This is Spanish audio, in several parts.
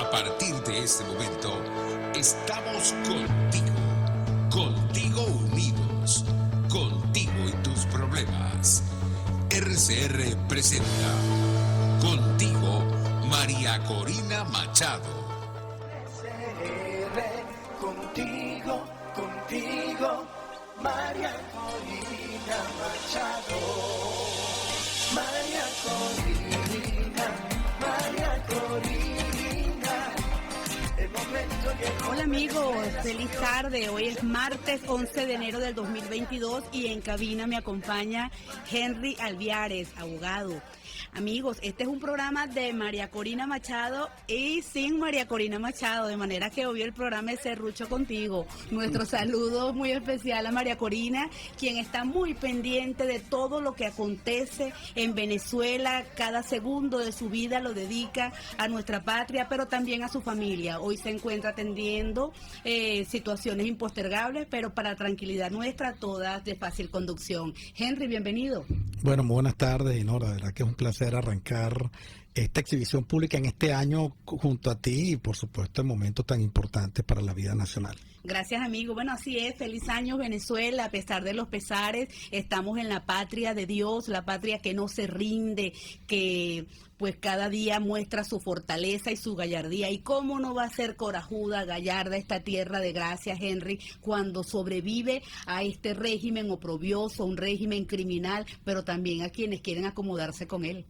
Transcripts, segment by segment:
A partir de este momento, estamos contigo unidos, contigo y tus problemas. RCR presenta Contigo, María Corina Machado. RCR, contigo, María Corina Machado. María Corina, el momento llegó. Hola amigos, feliz tarde. Hoy es martes 11 de enero del 2022 y en cabina me acompaña Henry Alviares, abogado. Amigos, este es un programa de María Corina Machado y sin María Corina Machado, de manera que hoy el programa es Serrucho Contigo. Nuestro saludo muy especial a María Corina, quien está muy pendiente de todo lo que acontece en Venezuela. Cada segundo de su vida lo dedica a nuestra patria, pero también a su familia. Hoy se encuentra atendiendo situaciones impostergables, pero para tranquilidad nuestra, todas de fácil conducción. Henry, bienvenido. Bueno, muy buenas tardes, y no, la verdad que es un placer arrancar esta exhibición pública en este año junto a ti y por supuesto en momentos tan importantes para la vida nacional. Gracias, amigo. Bueno, así es. Feliz año, Venezuela. A pesar de los pesares, estamos en la patria de Dios, la patria que no se rinde, que pues cada día muestra su fortaleza y su gallardía. ¿Y cómo no va a ser corajuda, gallarda esta tierra de gracia, Henry, cuando sobrevive a este régimen oprobioso, un régimen criminal, pero también a quienes quieren acomodarse con él?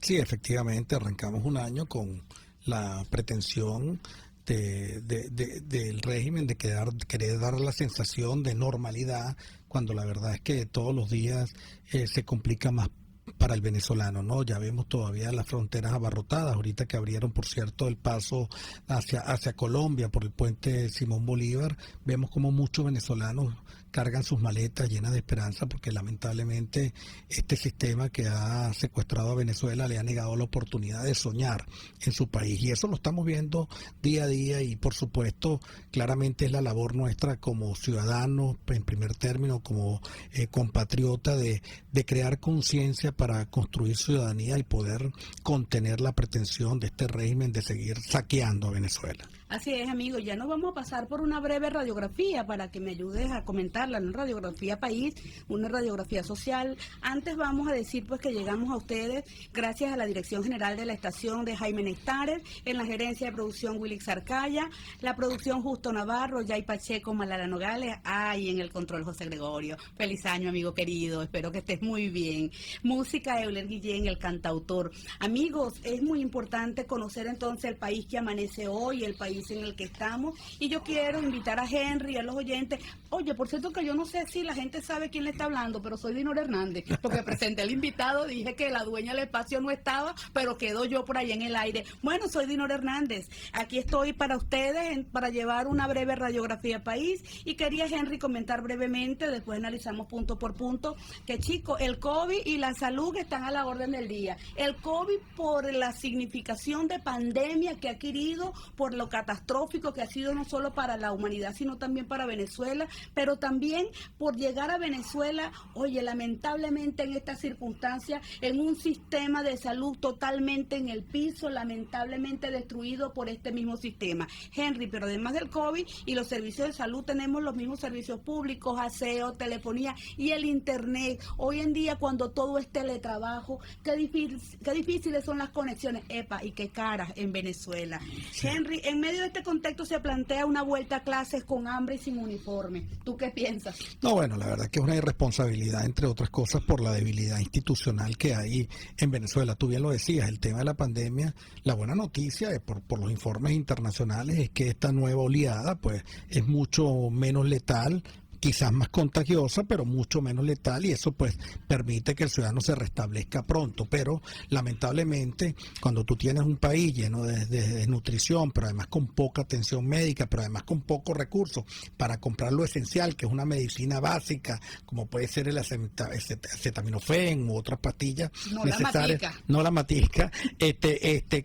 Sí, efectivamente, arrancamos un año con la pretensión del régimen de querer dar la sensación de normalidad, cuando la verdad es que todos los días se complica más para el venezolano, ¿no? Ya vemos todavía las fronteras abarrotadas, ahorita que abrieron, por cierto, el paso hacia Colombia por el puente Simón Bolívar, vemos como muchos venezolanos cargan sus maletas llenas de esperanza porque lamentablemente este sistema que ha secuestrado a Venezuela le ha negado la oportunidad de soñar en su país, y eso lo estamos viendo día a día, y por supuesto claramente es la labor nuestra como ciudadanos, en primer término como compatriota, de crear conciencia para construir ciudadanía y poder contener la pretensión de este régimen de seguir saqueando a Venezuela. Así es, amigo. Ya nos vamos a pasar por una breve radiografía para que me ayudes a comentarla, una radiografía país, una radiografía social. Antes vamos a decir pues que llegamos a ustedes gracias a la Dirección General de la Estación de Jaime Nestares, en la gerencia de producción Wilix Arcaya, la producción Justo Navarro, Yay Pacheco, Malala Nogales, y en el control José Gregorio. Feliz año, amigo querido, espero que estés muy bien. Música Euler Guillén, el cantautor. Amigos, es muy importante conocer entonces el país que amanece hoy, el país en el que estamos, y yo quiero invitar a Henry, a los oyentes. Oye, por cierto que yo no sé si la gente sabe quién le está hablando, pero soy Dinora Hernández, porque presenté al invitado, dije que la dueña del espacio no estaba, pero quedo yo por ahí en el aire. Bueno, soy Dinora Hernández, aquí estoy para ustedes, para llevar una breve radiografía país, y quería, Henry, comentar brevemente, después analizamos punto por punto, que chicos, el COVID y la salud están a la orden del día. El COVID por la significación de pandemia que ha adquirido, por lo catastrófico que ha sido no solo para la humanidad, sino también para Venezuela, pero también por llegar a Venezuela, oye, lamentablemente en estas circunstancias, en un sistema de salud totalmente en el piso, lamentablemente destruido por este mismo sistema. Henry, pero además del COVID y los servicios de salud, tenemos los mismos servicios públicos, aseo, telefonía y el internet. Hoy en día, cuando todo es teletrabajo, qué difíciles son las conexiones, y qué caras en Venezuela. Sí. Henry, en medio de este contexto se plantea una vuelta a clases con hambre y sin uniforme. ¿Tú qué piensas? No, bueno, la verdad que es una irresponsabilidad, entre otras cosas, por la debilidad institucional que hay en Venezuela. Tú bien lo decías, el tema de la pandemia, la buena noticia por los informes internacionales es que esta nueva oleada pues es mucho menos letal, quizás más contagiosa, pero mucho menos letal, y eso pues permite que el ciudadano se restablezca pronto. Pero lamentablemente cuando tú tienes un país lleno de desnutrición, pero además con poca atención médica, pero además con pocos recursos para comprar lo esencial, que es una medicina básica, como puede ser el acetaminofén u otras pastillas necesarias, no la matica,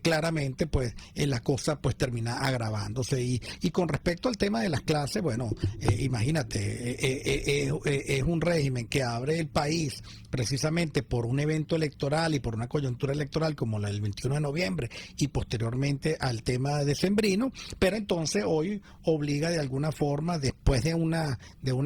claramente pues la cosa pues termina agravándose. Y con respecto al tema de las clases, bueno, imagínate, es un régimen que abre el país precisamente por un evento electoral y por una coyuntura electoral como la del 21 de noviembre y posteriormente al tema decembrino, pero entonces hoy obliga de alguna forma, después de una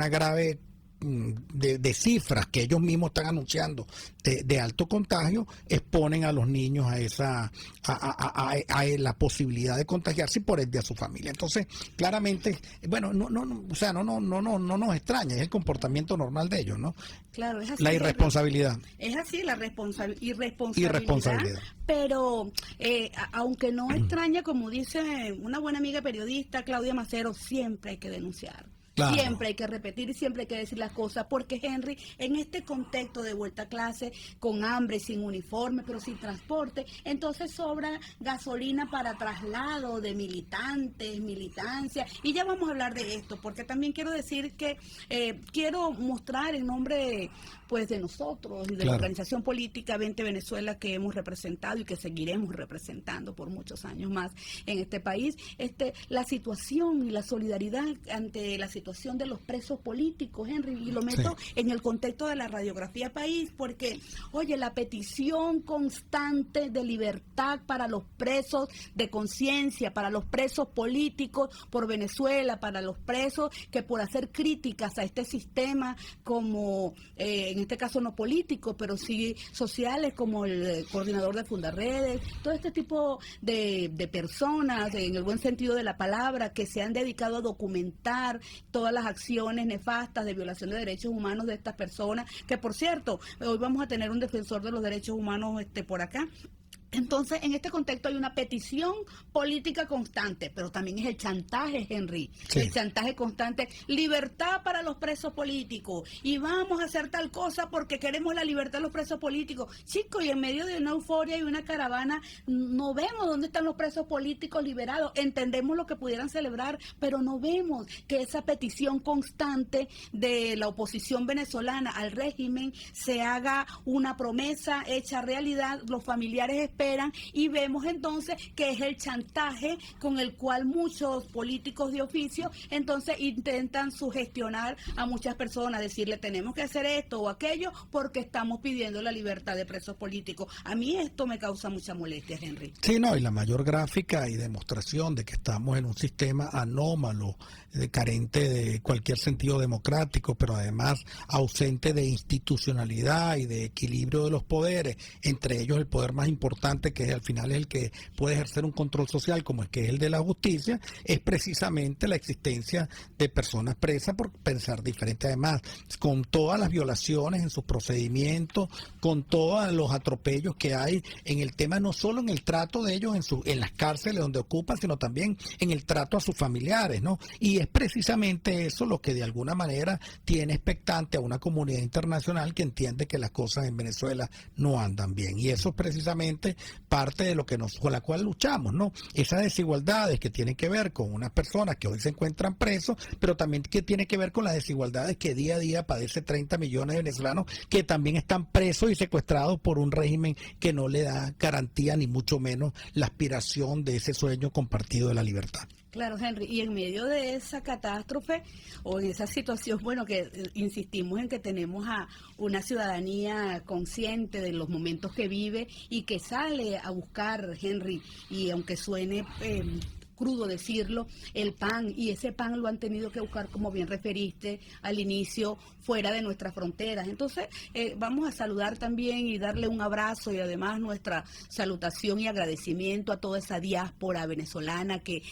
grave de cifras que ellos mismos están anunciando de alto contagio, exponen a los niños a esa a la posibilidad de contagiarse y por ende a su familia. Entonces, claramente, bueno, no nos extraña, es el comportamiento normal de ellos, ¿no? Claro, es así. La irresponsabilidad. Es así, la irresponsabilidad. Pero aunque no extraña, como dice una buena amiga periodista, Claudia Macero, siempre hay que denunciar. Claro. Siempre hay que repetir y siempre hay que decir las cosas, porque Henry, en este contexto de vuelta a clase, con hambre, sin uniforme, pero sin transporte, entonces sobra gasolina para traslado de militantes, militancia, y ya vamos a hablar de esto, porque también quiero decir que quiero mostrar en nombre pues de nosotros y de la organización política 20 Venezuela que hemos representado y que seguiremos representando por muchos años más en este país, la situación y la solidaridad ante la situación de los presos políticos, Henry, y lo meto en el contexto de la radiografía país, porque, oye, la petición constante de libertad para los presos de conciencia, para los presos políticos por Venezuela, para los presos que por hacer críticas a este sistema como, en este caso no políticos, pero sí sociales, como el coordinador de Fundarredes, todo este tipo de personas, en el buen sentido de la palabra, que se han dedicado a documentar todas las acciones nefastas de violación de derechos humanos de estas personas, que por cierto, hoy vamos a tener un defensor de los derechos humanos por acá. Entonces, en este contexto hay una petición política constante, pero también es el chantaje, Henry, el chantaje constante, libertad para los presos políticos, y vamos a hacer tal cosa porque queremos la libertad de los presos políticos. Chicos, y en medio de una euforia y una caravana, no vemos dónde están los presos políticos liberados, entendemos lo que pudieran celebrar, pero no vemos que esa petición constante de la oposición venezolana al régimen se haga una promesa hecha realidad, los familiares esperan, y vemos entonces que es el chantaje con el cual muchos políticos de oficio entonces intentan sugestionar a muchas personas, decirle tenemos que hacer esto o aquello porque estamos pidiendo la libertad de presos políticos. A mí esto me causa mucha molestia, Henry. Sí, no, y la mayor gráfica y demostración de que estamos en un sistema anómalo, carente de cualquier sentido democrático, pero además ausente de institucionalidad y de equilibrio de los poderes, entre ellos el poder más importante, que al final es el que puede ejercer un control social, como el que es el de la justicia, es precisamente la existencia de personas presas por pensar diferente, además con todas las violaciones en sus procedimientos, con todos los atropellos que hay en el tema, no solo en el trato de ellos en las cárceles donde ocupan, sino también en el trato a sus familiares, ¿no? Y es precisamente eso lo que de alguna manera tiene expectante a una comunidad internacional que entiende que las cosas en Venezuela no andan bien, y eso es precisamente parte de lo que con la cual luchamos, ¿no? Esas desigualdades que tienen que ver con unas personas que hoy se encuentran presos, pero también que tiene que ver con las desigualdades que día a día padece 30 millones de venezolanos que también están presos y secuestrados por un régimen que no le da garantía ni mucho menos la aspiración de ese sueño compartido de la libertad. Claro, Henry, y en medio de esa catástrofe o en esa situación, bueno, que insistimos en que tenemos a una ciudadanía consciente de los momentos que vive y que sale a buscar, Henry, y aunque suene crudo decirlo, el pan, y ese pan lo han tenido que buscar, como bien referiste al inicio, fuera de nuestras fronteras. Entonces, vamos a saludar también y darle un abrazo y además nuestra salutación y agradecimiento a toda esa diáspora venezolana que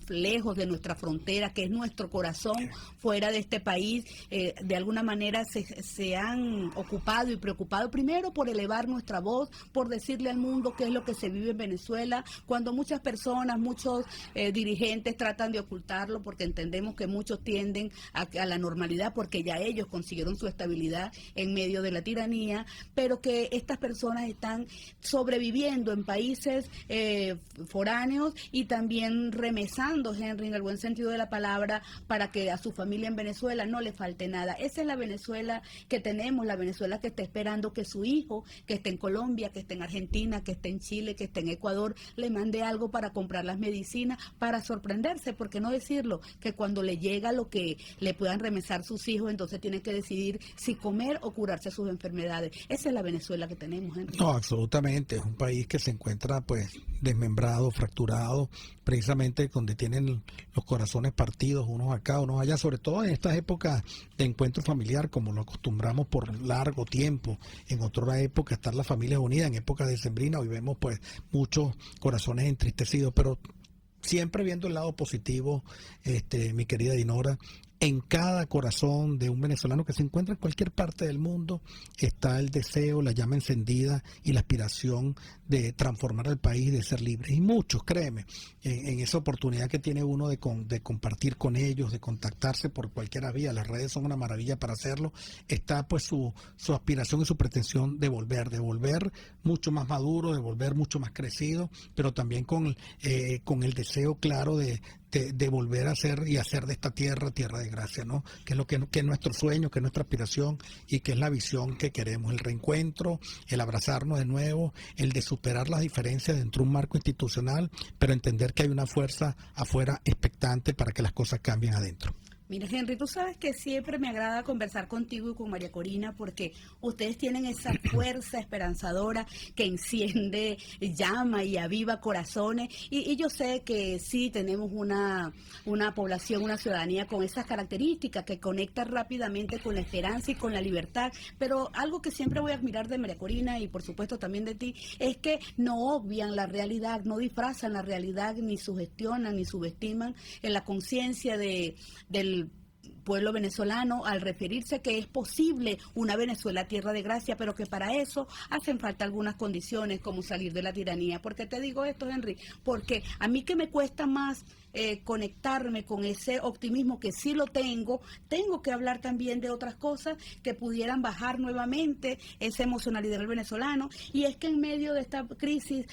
lejos de nuestra frontera, que es nuestro corazón fuera de este país, de alguna manera se han ocupado y preocupado primero por elevar nuestra voz, por decirle al mundo qué es lo que se vive en Venezuela, cuando muchas personas, muchos dirigentes tratan de ocultarlo porque entendemos que muchos tienden a la normalidad porque ya ellos consiguieron su estabilidad en medio de la tiranía, pero que estas personas están sobreviviendo en países foráneos y también remesando, Henry, en el buen sentido de la palabra, para que a su familia en Venezuela no le falte nada. Esa es la Venezuela que tenemos, la Venezuela que está esperando que su hijo, que esté en Colombia, que esté en Argentina, que esté en Chile, que esté en Ecuador, le mande algo para comprar las medicinas, para sorprenderse, ¿por qué no decirlo? Que cuando le llega lo que le puedan remesar sus hijos, entonces tienen que decidir si comer o curarse sus enfermedades. Esa es la Venezuela que tenemos, Henry. No, absolutamente. Es un país que se encuentra pues desmembrado, fracturado, precisamente donde tienen los corazones partidos, unos acá, unos allá, sobre todo en estas épocas de encuentro familiar, como lo acostumbramos por largo tiempo. En otra época estar las familias unidas, en época decembrina, hoy vemos pues muchos corazones entristecidos, pero siempre viendo el lado positivo, mi querida Dinora. En cada corazón de un venezolano que se encuentra en cualquier parte del mundo está el deseo, la llama encendida y la aspiración de transformar el país, de ser libre. Y muchos, créeme, en esa oportunidad que tiene uno de compartir con ellos, de contactarse por cualquier vía, las redes son una maravilla para hacerlo, está pues su aspiración y su pretensión de volver mucho más maduro, de volver mucho más crecido, pero también con el deseo claro de volver a hacer y hacer de esta tierra de gracia, ¿no? Que es lo que es nuestro sueño, que es nuestra aspiración y que es la visión que queremos, el reencuentro, el abrazarnos de nuevo, el de superar las diferencias dentro de un marco institucional, pero entender que hay una fuerza afuera expectante para que las cosas cambien adentro. Mira, Henry, tú sabes que siempre me agrada conversar contigo y con María Corina porque ustedes tienen esa fuerza esperanzadora que enciende, llama y aviva corazones. Y yo sé que sí tenemos una población, una ciudadanía con esas características que conecta rápidamente con la esperanza y con la libertad. Pero algo que siempre voy a admirar de María Corina y por supuesto también de ti es que no obvian la realidad, no disfrazan la realidad, ni sugestionan, ni subestiman en la conciencia del pueblo venezolano al referirse que es posible una Venezuela tierra de gracia, pero que para eso hacen falta algunas condiciones como salir de la tiranía. ¿Por qué te digo esto, Henry? Porque a mí que me cuesta más conectarme con ese optimismo que sí lo tengo que hablar también de otras cosas que pudieran bajar nuevamente esa emocionalidad del venezolano, y es que en medio de esta crisis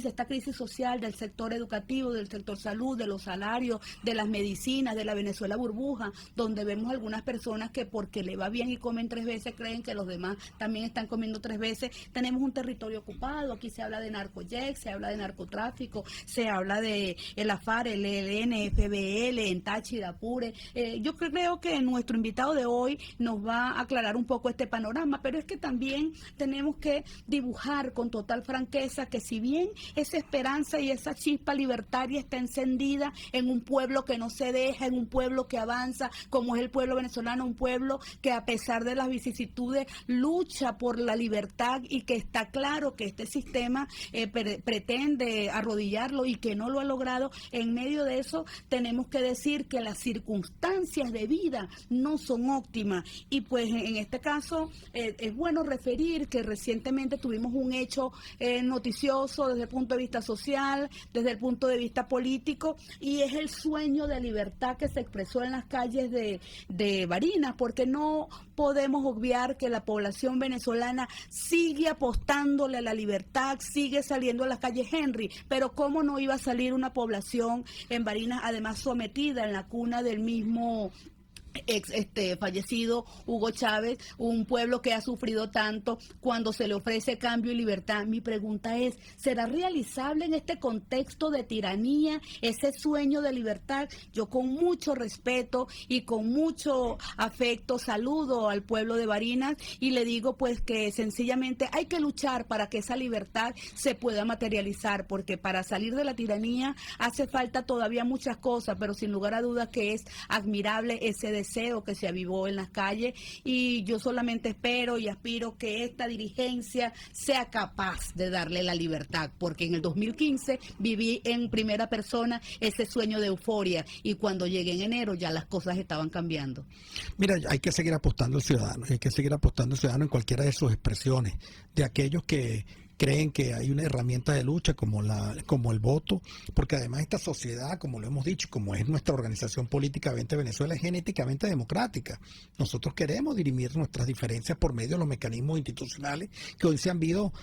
esta crisis social del sector educativo, del sector salud, de los salarios, de las medicinas, de la Venezuela burbuja, donde vemos algunas personas que porque le va bien y comen 3 veces creen que los demás también están comiendo 3 veces. Tenemos un territorio ocupado, aquí se habla de narcoyex, se habla de narcotráfico, se habla de el AFAR, el ELN, FBL, en Táchira, Apure. Yo creo que nuestro invitado de hoy nos va a aclarar un poco este panorama, pero es que también tenemos que dibujar con total franqueza que si bien esa esperanza y esa chispa libertaria está encendida en un pueblo que no se deja, en un pueblo que avanza, como es el pueblo venezolano, un pueblo que a pesar de las vicisitudes lucha por la libertad y que está claro que este sistema pretende arrodillarlo y que no lo ha logrado. En medio de eso tenemos que decir que las circunstancias de vida no son óptimas, y pues en este caso es bueno referir que recientemente tuvimos un hecho noticioso desde el punto de vista social, desde el punto de vista político, y es el sueño de libertad que se expresó en las calles de Barinas, porque no podemos obviar que la población venezolana sigue apostándole a la libertad, sigue saliendo a las calles, Henry, pero cómo no iba a salir una población en Barinas, además sometida en la cuna del mismo fallecido Hugo Chávez, un pueblo que ha sufrido tanto, cuando se le ofrece cambio y libertad. Mi pregunta es, ¿será realizable en este contexto de tiranía ese sueño de libertad? Yo con mucho respeto y con mucho afecto saludo al pueblo de Barinas y le digo pues que sencillamente hay que luchar para que esa libertad se pueda materializar, porque para salir de la tiranía hace falta todavía muchas cosas, pero sin lugar a dudas que es admirable ese deseo que se avivó en las calles, y yo solamente espero y aspiro que esta dirigencia sea capaz de darle la libertad, porque en el 2015 viví en primera persona ese sueño de euforia, y cuando llegué en enero ya las cosas estaban cambiando. Mira, hay que seguir apostando al ciudadano, hay que seguir apostando al ciudadano en cualquiera de sus expresiones, de aquellos que creen que hay una herramienta de lucha como el voto, porque además esta sociedad, como lo hemos dicho, como es nuestra organización política 20 Venezuela, es genéticamente democrática. Nosotros queremos dirimir nuestras diferencias por medio de los mecanismos institucionales que hoy se han visto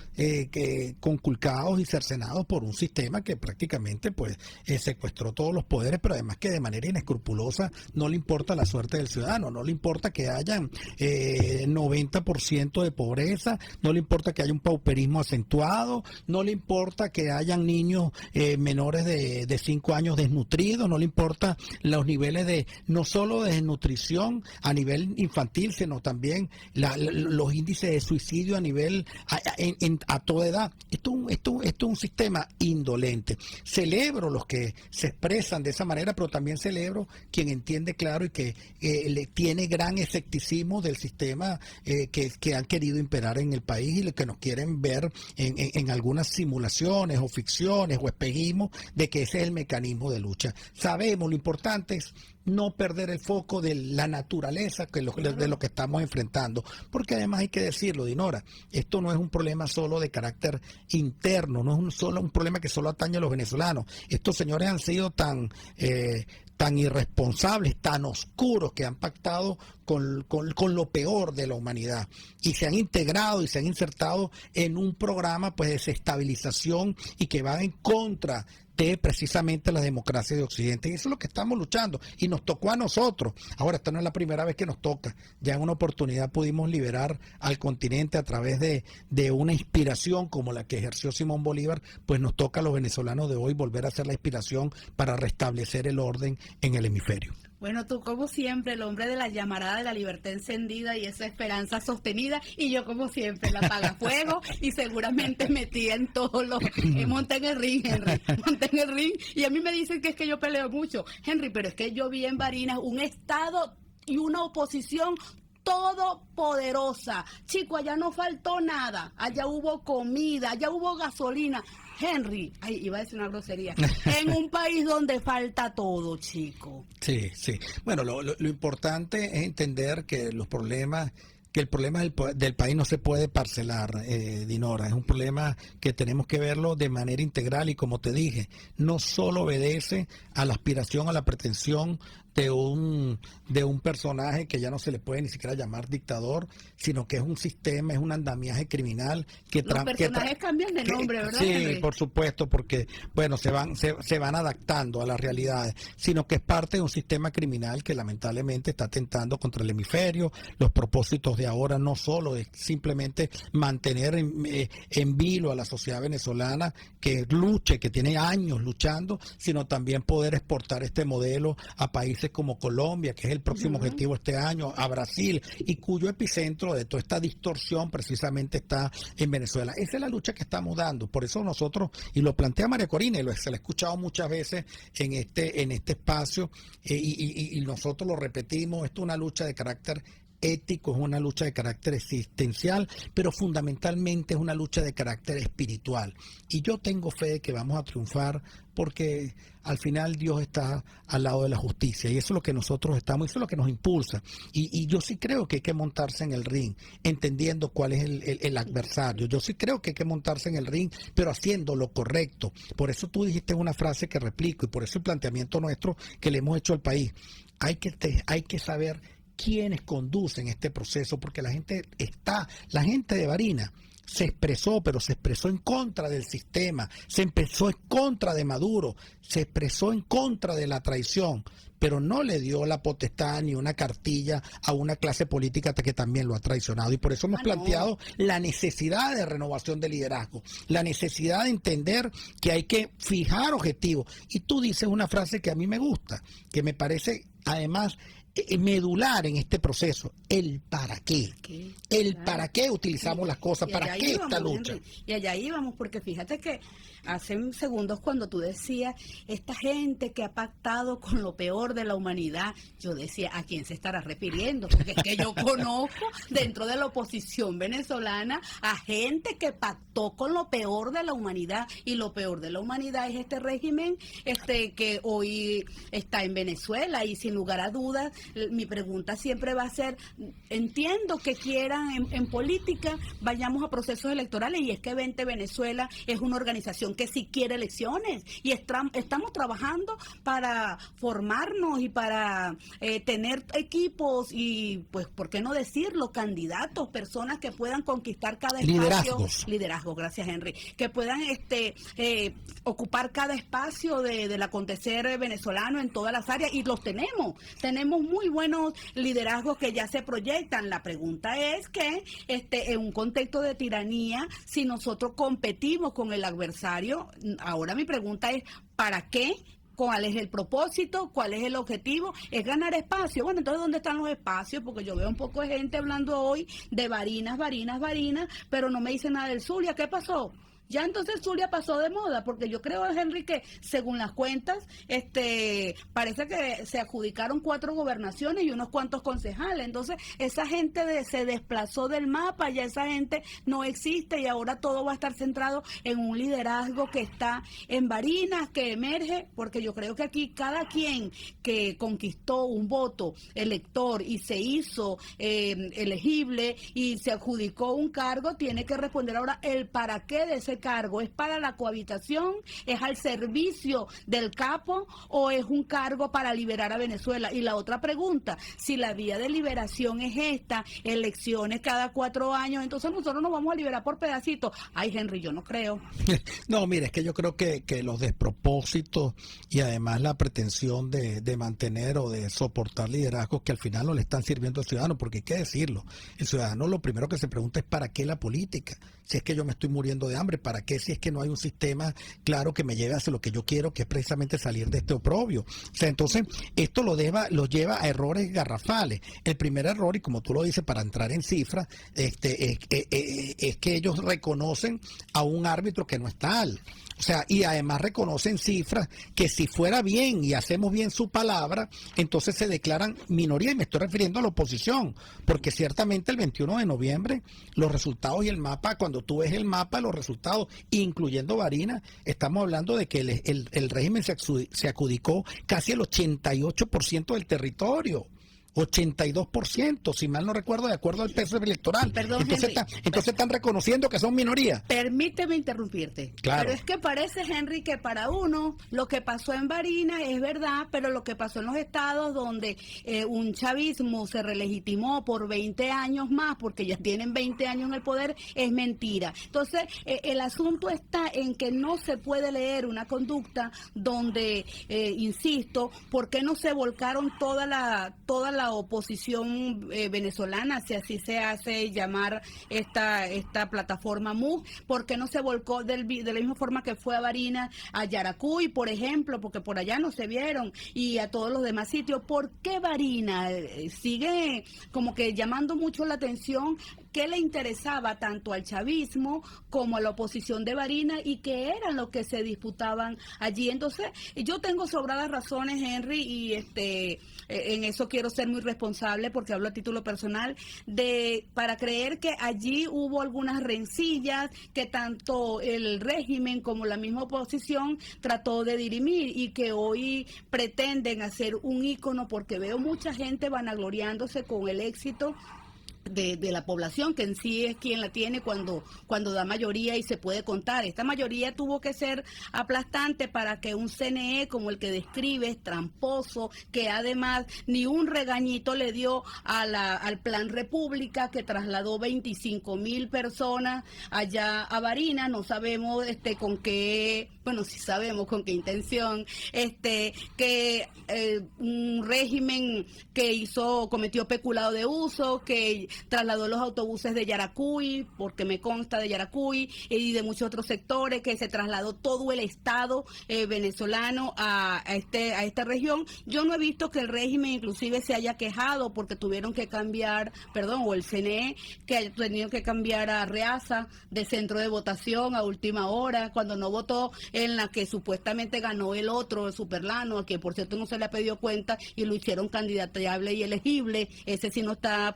conculcados y cercenados por un sistema que prácticamente pues secuestró todos los poderes, pero además que de manera inescrupulosa no le importa la suerte del ciudadano, no le importa que haya 90% de pobreza, no le importa que haya un pauperismo acentuado descentuados, no le importa que hayan niños menores de 5 años desnutridos, no le importa los niveles de, no solo de desnutrición a nivel infantil, sino también los índices de suicidio a nivel, a toda edad. Esto es un sistema indolente. Celebro los que se expresan de esa manera, pero también celebro quien entiende claro y que le tiene gran escepticismo del sistema que han querido imperar en el país y lo que nos quieren ver en algunas simulaciones o ficciones o espejismos de que ese es el mecanismo de lucha. Sabemos, lo importante es no perder el foco de la naturaleza de lo que estamos enfrentando, porque además hay que decirlo, Dinora, esto no es un problema solo de carácter interno, no es un problema que solo atañe a los venezolanos. Estos señores han sido tan irresponsables, tan oscuros, que han pactado con lo peor de la humanidad y se han integrado y se han insertado en un programa pues de desestabilización y que va en contra de precisamente la democracia de Occidente, y eso es lo que estamos luchando, y nos tocó a nosotros. Ahora, esta no es la primera vez que nos toca, ya en una oportunidad pudimos liberar al continente a través de una inspiración como la que ejerció Simón Bolívar, pues nos toca a los venezolanos de hoy volver a hacer la inspiración para restablecer el orden en el hemisferio. Bueno, tú como siempre, el hombre de la llamarada de la libertad encendida y esa esperanza sostenida, y yo como siempre, la apagafuego y seguramente metida en todos los... monté en el ring, Henry, monté en el ring, y a mí me dicen que es que yo peleo mucho, Henry, pero es que yo vi en Barinas un Estado y una oposición todopoderosa. Chico, allá no faltó nada, allá hubo comida, allá hubo gasolina. Henry, iba a decir una grosería, en un país donde falta todo, chico. Sí. Bueno, lo importante es entender que el problema del país no se puede parcelar, Dinora. Es un problema que tenemos que verlo de manera integral y, como te dije, no solo obedece a la aspiración, a la pretensión de un personaje que ya no se le puede ni siquiera llamar dictador, sino que es un sistema, es un andamiaje criminal que los personajes cambian de nombre, ¿verdad, sí, Henry? Por supuesto, porque bueno, se van adaptando a las realidades, sino que es parte de un sistema criminal que lamentablemente está atentando contra el hemisferio. Los propósitos de ahora no solo es simplemente mantener en vilo a la sociedad venezolana que luche, que tiene años luchando, sino también poder exportar este modelo a países como Colombia, que es el próximo objetivo este año, a Brasil, y cuyo epicentro de toda esta distorsión precisamente está en Venezuela. Esa es la lucha que estamos dando. Por eso nosotros, y lo plantea María Corina, y se lo he escuchado muchas veces en este espacio, y nosotros lo repetimos, esto es una lucha de carácter ético, es una lucha de carácter existencial, pero fundamentalmente es una lucha de carácter espiritual. Y yo tengo fe de que vamos a triunfar porque al final Dios está al lado de la justicia y eso es lo que nosotros estamos, eso es lo que nos impulsa. Y yo sí creo que hay que montarse en el ring, entendiendo cuál es el adversario. Yo sí creo que hay que montarse en el ring, pero haciendo lo correcto. Por eso tú dijiste una frase que replico y por eso el planteamiento nuestro que le hemos hecho al país. Hay que saber quiénes conducen este proceso, porque la gente de Barinas se expresó, pero se expresó en contra del sistema, se expresó en contra de Maduro, se expresó en contra de la traición, pero no le dio la potestad ni una cartilla a una clase política que también lo ha traicionado. Y por eso hemos planteado la necesidad de renovación de liderazgo, la necesidad de entender que hay que fijar objetivos. Y tú dices una frase que a mí me gusta, que me parece además medular en este proceso, el para qué. El para qué utilizamos las cosas, para qué esta lucha. Henry, y allá íbamos, porque fíjate que hace segundos cuando tú decías, esta gente que ha pactado con lo peor de la humanidad, yo decía, ¿a quién se estará refiriendo? Porque es que yo conozco dentro de la oposición venezolana a gente que pactó con lo peor de la humanidad, y lo peor de la humanidad es este régimen que hoy está en Venezuela, y sin lugar a dudas, mi pregunta siempre va a ser, entiendo que quieran en política, vayamos a procesos electorales, y es que Vente Venezuela es una organización que sí quiere elecciones, y estamos trabajando para formarnos y para tener equipos y, pues, ¿por qué no decirlo? Candidatos, personas que puedan conquistar cada espacio. Liderazgos, gracias, Henry, que puedan ocupar cada espacio del acontecer venezolano en todas las áreas, y los tenemos muy buenos liderazgos que ya se proyectan. La pregunta es que en un contexto de tiranía, si nosotros competimos con el adversario, ahora mi pregunta es, ¿para qué? ¿Cuál es el propósito? ¿Cuál es el objetivo? Es ganar espacio. Bueno, entonces, ¿dónde están los espacios? Porque yo veo un poco de gente hablando hoy de Barinas, pero no me dicen nada del Zulia. ¿Qué pasó? Ya entonces Zulia pasó de moda, porque yo creo, Henry, que según las cuentas, parece que se adjudicaron 4 gobernaciones y unos cuantos concejales. Entonces, esa gente se desplazó del mapa, ya esa gente no existe, y ahora todo va a estar centrado en un liderazgo que está en Barinas, que emerge, porque yo creo que aquí cada quien que conquistó un voto elector y se hizo elegible y se adjudicó un cargo, tiene que responder ahora el para qué de ese cargo. ¿Es para la cohabitación? ¿Es al servicio del capo? ¿O es un cargo para liberar a Venezuela? Y la otra pregunta, si la vía de liberación es esta, elecciones cada 4 años, entonces nosotros nos vamos a liberar por pedacitos. Ay, Henry, yo no creo. No, mire, es que yo creo que los despropósitos y además la pretensión de mantener o de soportar liderazgos que al final no le están sirviendo al ciudadano, porque hay que decirlo, el ciudadano lo primero que se pregunta es ¿para qué la política? Si es que yo me estoy muriendo de hambre, ¿para qué? Si es que no hay un sistema claro que me lleve hacia lo que yo quiero, que es precisamente salir de este oprobio. O sea, entonces, esto lo lleva a errores garrafales. El primer error, y como tú lo dices, para entrar en cifras, es que ellos reconocen a un árbitro que no es tal. O sea, y además reconocen cifras que si fuera bien y hacemos bien su palabra, entonces se declaran minoría, y me estoy refiriendo a la oposición, porque ciertamente el 21 de noviembre los resultados y el mapa, cuando tú ves el mapa, los resultados, incluyendo Barinas, estamos hablando de que el régimen se adjudicó casi el 88% del territorio. 82%, si mal no recuerdo, de acuerdo al peso electoral. Perdón, entonces, entonces están reconociendo que son minorías. Permíteme interrumpirte. Claro. Pero es que parece, Henry, que para uno lo que pasó en Barinas es verdad, pero lo que pasó en los estados donde un chavismo se relegitimó por 20 años más, porque ya tienen 20 años en el poder, es mentira. Entonces, el asunto está en que no se puede leer una conducta donde, insisto, ¿por qué no se volcaron toda la oposición venezolana, si así se hace llamar esta plataforma MUV? ¿Por qué no se volcó de la misma forma que fue a Barinas, a Yaracuy, por ejemplo, porque por allá no se vieron, y a todos los demás sitios? ¿Por qué Barinas sigue como que llamando mucho la atención? ¿Qué le interesaba tanto al chavismo como a la oposición de Barinas, y qué eran los que se disputaban allí? Entonces, yo tengo sobradas razones, Henry, y en eso quiero ser muy responsable, porque hablo a título personal, para creer que allí hubo algunas rencillas que tanto el régimen como la misma oposición trató de dirimir, y que hoy pretenden hacer un ícono, porque veo mucha gente vanagloriándose con el éxito de la población, que en sí es quien la tiene cuando da mayoría y se puede contar. Esta mayoría tuvo que ser aplastante para que un CNE como el que describes, tramposo, que además ni un regañito le dio al Plan República, que trasladó 25,000 personas allá a Barinas. No sabemos con qué, bueno, sí sabemos con qué intención, que un régimen que cometió peculado de uso, que trasladó los autobuses de Yaracuy, porque me consta de Yaracuy, y de muchos otros sectores, que se trasladó todo el Estado venezolano a esta región. Yo no he visto que el régimen inclusive se haya quejado porque tuvieron que cambiar, o el CNE, que haya tenido que cambiar a Reaza de centro de votación a última hora, cuando no votó en la que supuestamente ganó el otro, el Superlano, a que por cierto no se le ha pedido cuenta, y lo hicieron candidatable y elegible. Ese sí no está,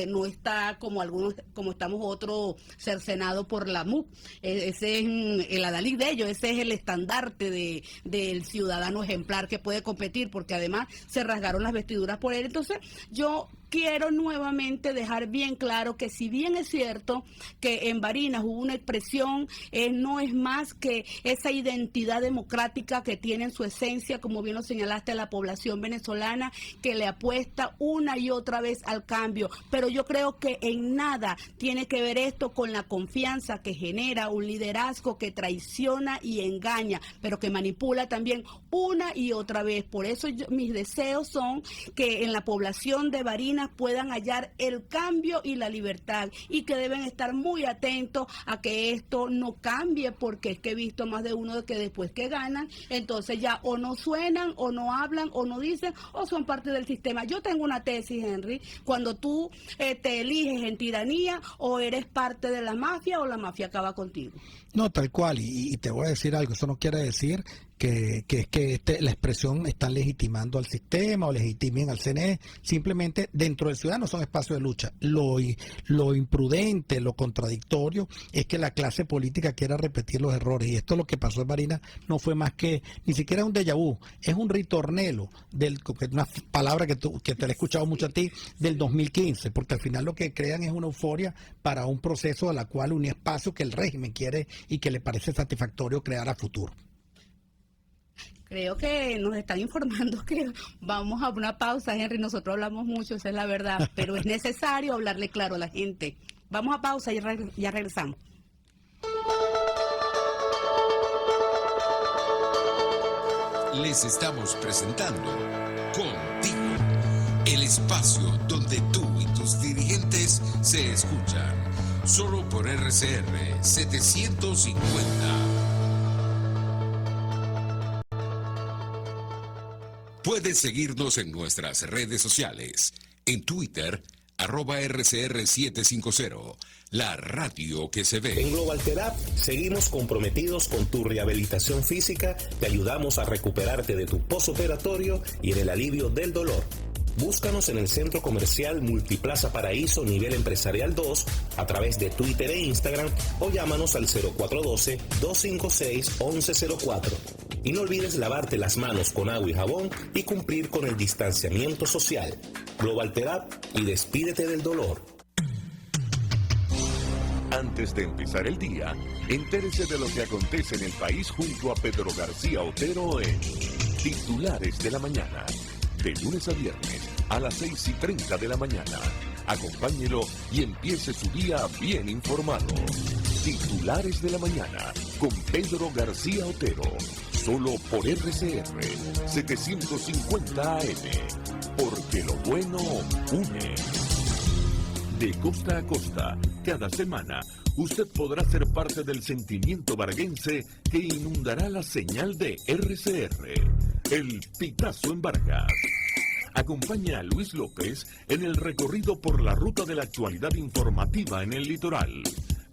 no está como algunos, como estamos otros, cercenado por la MUC. Ese es el adalid de ellos, ese es el estandarte del ciudadano ejemplar que puede competir, porque además se rasgaron las vestiduras por él. Entonces, yo quiero nuevamente dejar bien claro que si bien es cierto que en Barinas hubo una expresión, no es más que esa identidad democrática que tiene en su esencia, como bien lo señalaste, la población venezolana que le apuesta una y otra vez al cambio, pero yo creo que en nada tiene que ver esto con la confianza que genera un liderazgo que traiciona y engaña, pero que manipula también una y otra vez. Por eso mis deseos son que en la población de Barinas puedan hallar el cambio y la libertad, y que deben estar muy atentos a que esto no cambie, porque es que he visto más de uno de que después que ganan, entonces ya o no suenan, o no hablan, o no dicen, o son parte del sistema. Yo tengo una tesis, Henry: cuando tú te eliges en tiranía, o eres parte de la mafia o la mafia acaba contigo. No, tal cual, y te voy a decir algo, eso no quiere decir que la expresión están legitimando al sistema o legitimen al CNE, simplemente dentro del ciudadano son espacios de lucha. Lo imprudente, lo contradictorio es que la clase política quiera repetir los errores, y esto lo que pasó en Barinas no fue más que, ni siquiera un déjà vu, es un ritornelo, una palabra que te la he escuchado mucho a ti, del 2015, porque al final lo que crean es una euforia para un proceso a la cual un espacio que el régimen quiere y que le parece satisfactorio crear a futuro. Creo que nos están informando que vamos a una pausa, Henry. Nosotros hablamos mucho, esa es la verdad, pero es necesario hablarle claro a la gente. Vamos a pausa y ya regresamos. Les estamos presentando Contigo, el espacio donde tú y tus dirigentes se escuchan, solo por RCR 750. Puedes seguirnos en nuestras redes sociales. En Twitter, @RCR750, la radio que se ve. En Global Therapy seguimos comprometidos con tu rehabilitación física. Te ayudamos a recuperarte de tu postoperatorio y en el alivio del dolor. Búscanos en el Centro Comercial Multiplaza Paraíso Nivel Empresarial 2 a través de Twitter e Instagram, o llámanos al 0412-256-1104. Y no olvides lavarte las manos con agua y jabón y cumplir con el distanciamiento social. Global Therapy, y despídete del dolor. Antes de empezar el día, entérese de lo que acontece en el país junto a Pedro García Otero en Titulares de la Mañana. De lunes a viernes a las 6:30 de la mañana. Acompáñelo y empiece su día bien informado. Titulares de la Mañana con Pedro García Otero. Solo por RCR 750 AM. Porque lo bueno une. De costa a costa, cada semana, usted podrá ser parte del sentimiento varguense que inundará la señal de RCR. El Pitazo en Vargas. Acompaña a Luis López en el recorrido por la ruta de la actualidad informativa en el litoral.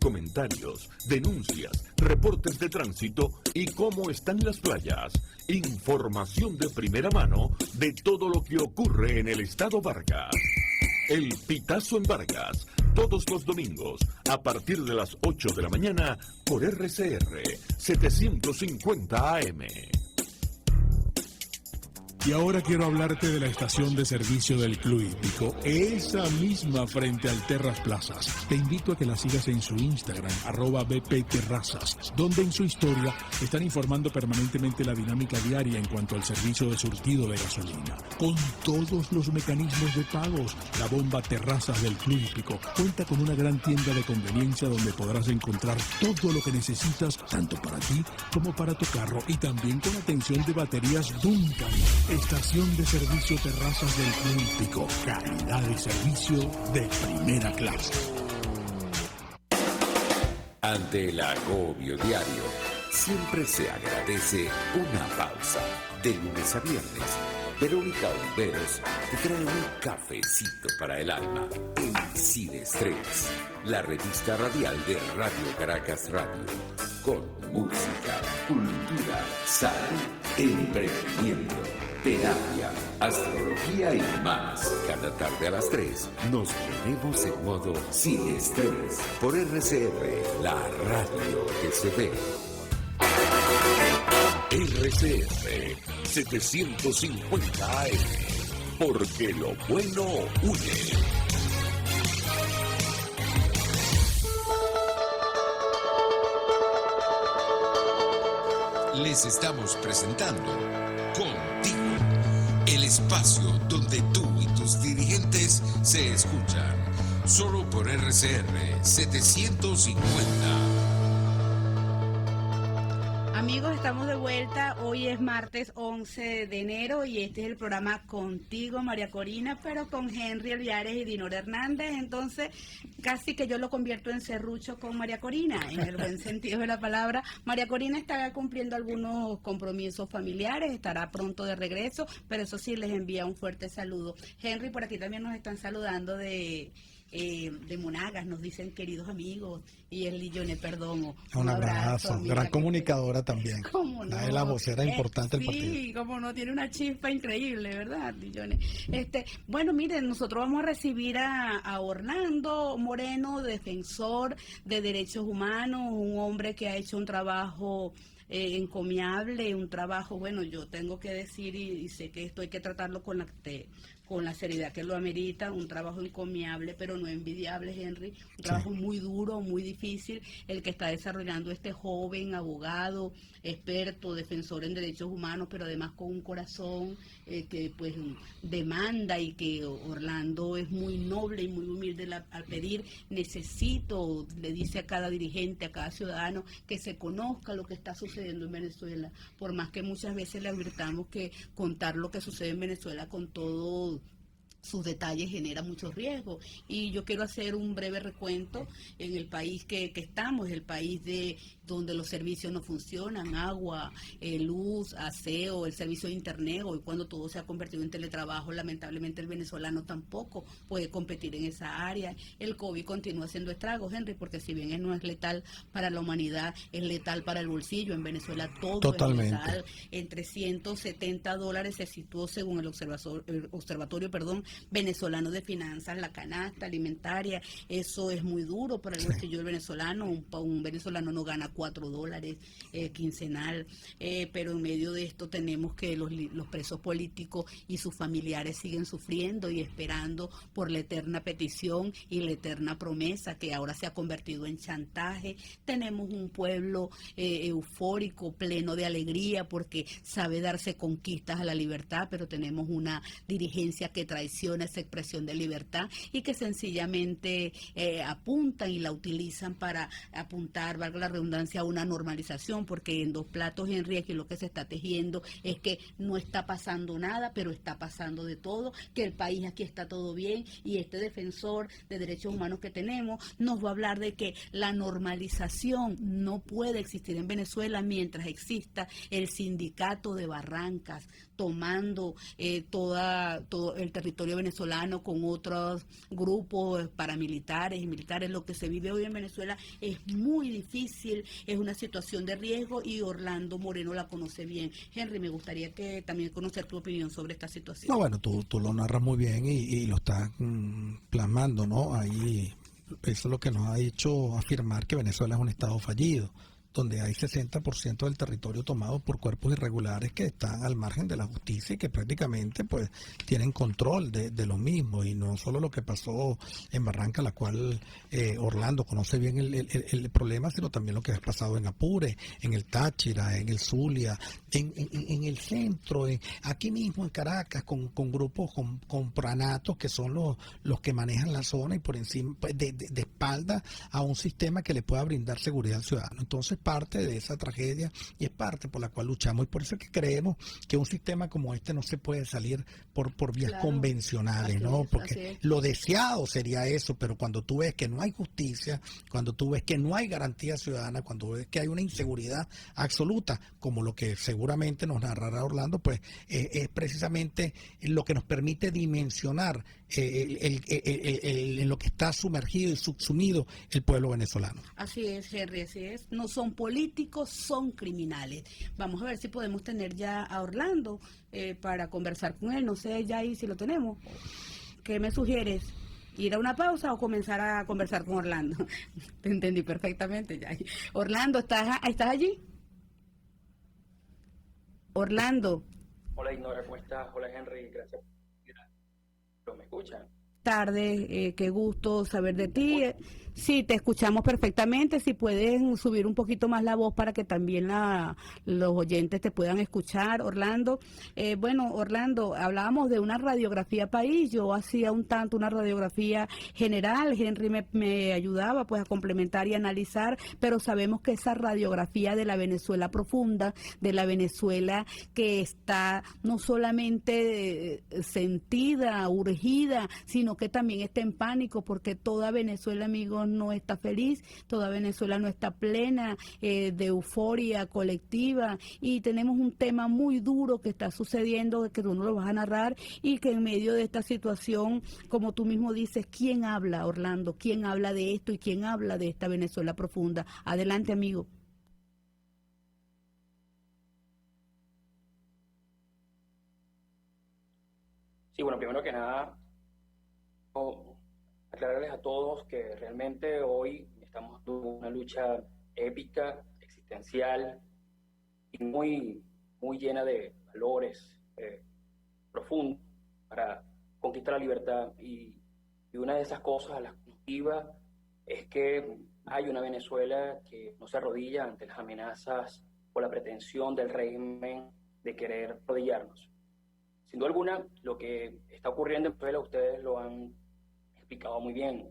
Comentarios, denuncias, reportes de tránsito y cómo están las playas. Información de primera mano de todo lo que ocurre en el estado Vargas. El Pitazo en Vargas, todos los domingos, a partir de las 8 de la mañana, por RCR 750 AM. Y ahora quiero hablarte de la estación de servicio del Club Hípico, esa misma frente al Terras Plazas. Te invito a que la sigas en su Instagram, @bpterrazas, donde en su historia están informando permanentemente la dinámica diaria en cuanto al servicio de surtido de gasolina. Con todos los mecanismos de pagos, la bomba Terrazas del Club Hípico cuenta con una gran tienda de conveniencia donde podrás encontrar todo lo que necesitas, tanto para ti como para tu carro, y también con atención de baterías Duncan. Estación de servicio Terrazas del Club Hípico. Calidad de servicio de primera clase. Ante el agobio diario, siempre se agradece una pausa. De lunes a viernes, Verónica Oliveros te trae un cafecito para el alma en Sin Estrés, la revista radial de Radio Caracas Radio, con música, cultura, salud, emprendimiento, terapia, astrología y más. Cada tarde a las 3 nos ponemos en modo Sin Estrés por RCR, la radio que se ve. RCR 750 AM. porque lo bueno une. Les estamos presentando Contigo, el espacio donde tú y tus dirigentes se escuchan, solo por RCR 750. Amigos, estamos de vuelta. Hoy es martes 11 de enero y este es el programa Contigo, María Corina, pero con Henry Alviares y Dinora Hernández. Entonces, casi que yo lo convierto en serrucho con María Corina, en el buen sentido de la palabra. María Corina está cumpliendo algunos compromisos familiares, estará pronto de regreso, pero eso sí, les envía un fuerte saludo. Henry, por aquí también nos están saludando de Monagas, nos dicen queridos amigos, y el Lillone Perdomo. Un abrazo, amiga, gran comunicadora también. ¿Cómo no? Una de las voceras importantes del partido. Sí, como no, tiene una chispa increíble, ¿verdad, Lillone? Bueno, miren, nosotros vamos a recibir a Orlando Moreno, defensor de derechos humanos, un hombre que ha hecho un trabajo encomiable, un trabajo, bueno, yo tengo que decir y sé que esto hay que tratarlo con la seriedad que lo amerita, un trabajo encomiable, pero no envidiable, Henry, un trabajo muy duro, muy difícil, el que está desarrollando este joven abogado, experto, defensor en derechos humanos, pero además con un corazón que pues demanda, y que Orlando es muy noble y muy humilde al pedir, necesito, le dice a cada dirigente, a cada ciudadano, que se conozca lo que está sucediendo en Venezuela, por más que muchas veces le advirtamos que contar lo que sucede en Venezuela con todo sus detalles genera mucho riesgo. Y yo quiero hacer un breve recuento en el país que estamos, el país donde los servicios no funcionan, agua, luz, aseo, el servicio de internet. Hoy, cuando todo se ha convertido en teletrabajo, lamentablemente el venezolano tampoco puede competir en esa área. El COVID continúa haciendo estragos, Henry, porque si bien no es letal para la humanidad, es letal para el bolsillo. En Venezuela todo Totalmente. es letal. En $370 se situó, según el observatorio venezolano de finanzas, la canasta alimentaria. Eso es muy duro para el bolsillo del venezolano. Un venezolano no gana $4 quincenal, pero en medio de esto tenemos que los presos políticos y sus familiares siguen sufriendo y esperando por la eterna petición y la eterna promesa, que ahora se ha convertido en chantaje. Tenemos un pueblo eufórico, pleno de alegría, porque sabe darse conquistas a la libertad, pero tenemos una dirigencia que traiciona esa expresión de libertad y que sencillamente apuntan y la utilizan para apuntar, valga la redundancia, a una normalización, porque en dos platos, Henry, aquí lo que se está tejiendo es que no está pasando nada, pero está pasando de todo, que el país aquí está todo bien, y este defensor de derechos humanos que tenemos nos va a hablar de que la normalización no puede existir en Venezuela mientras exista el sindicato de Barrancas tomando todo el territorio venezolano con otros grupos paramilitares y militares. Lo que se vive hoy en Venezuela es muy difícil, es una situación de riesgo, y Orlando Moreno la conoce bien. Henry, me gustaría que también conocer tu opinión sobre esta situación. No, bueno, tú lo narras muy bien y lo estás plasmando, ¿no? Ahí, eso es lo que nos ha hecho afirmar que Venezuela es un estado fallido, donde hay 60% del territorio tomado por cuerpos irregulares que están al margen de la justicia y que prácticamente pues tienen control de lo mismo. Y no solo lo que pasó en Barranca, la cual Orlando conoce bien el problema, sino también lo que ha pasado en Apure, en el Táchira, en el Zulia, en el centro, aquí mismo en Caracas, con grupos, con pranatos que son los que manejan la zona, y por encima de espalda a un sistema que le pueda brindar seguridad al ciudadano. Entonces, parte de esa tragedia, y es parte por la cual luchamos, y por eso es que creemos que un sistema como este no se puede salir por vías convencionales, ¿no? Porque lo deseado sería eso, pero cuando tú ves que no hay justicia, cuando tú ves que no hay garantía ciudadana, cuando ves que hay una inseguridad absoluta, como lo que seguramente nos narrará Orlando, pues es precisamente lo que nos permite dimensionar en lo que está sumergido y subsumido el pueblo venezolano. Así es, Henry, así es. No son políticos, son criminales. Vamos a ver si podemos tener ya a Orlando para conversar con él. No sé ya ahí si lo tenemos. ¿Qué me sugieres? ¿Ir a una pausa o comenzar a conversar con Orlando? Te entendí perfectamente ya. Orlando, ¿estás allí? Orlando. Hola, Ignora, ¿cómo estás? Hola, Henry, gracias. escuchan? Tarde, qué gusto saber de ti. Sí, te escuchamos perfectamente. Si pueden subir un poquito más la voz para que también los oyentes te puedan escuchar, Orlando. Bueno, Orlando, hablábamos de una radiografía país. Yo hacía un tanto una radiografía general. Henry me ayudaba pues a complementar y analizar, pero sabemos que esa radiografía de la Venezuela profunda, de la Venezuela que está no solamente sentida, urgida, sino que también está en pánico, porque toda Venezuela, amigos, no está feliz, toda Venezuela no está plena de euforia colectiva, y tenemos un tema muy duro que está sucediendo, que tú no lo vas a narrar, y que en medio de esta situación, como tú mismo dices, ¿quién habla, Orlando? ¿Quién habla de esto y quién habla de esta Venezuela profunda? Adelante, amigo. Sí, bueno, primero que nada, aclararles a todos que realmente hoy estamos en una lucha épica, existencial y muy, muy llena de valores profundos para conquistar la libertad. Y una de esas cosas a las que nos motiva es que hay una Venezuela que no se arrodilla ante las amenazas o la pretensión del régimen de querer arrodillarnos. Sin duda alguna, lo que está ocurriendo en Venezuela, ustedes lo han explicado muy bien.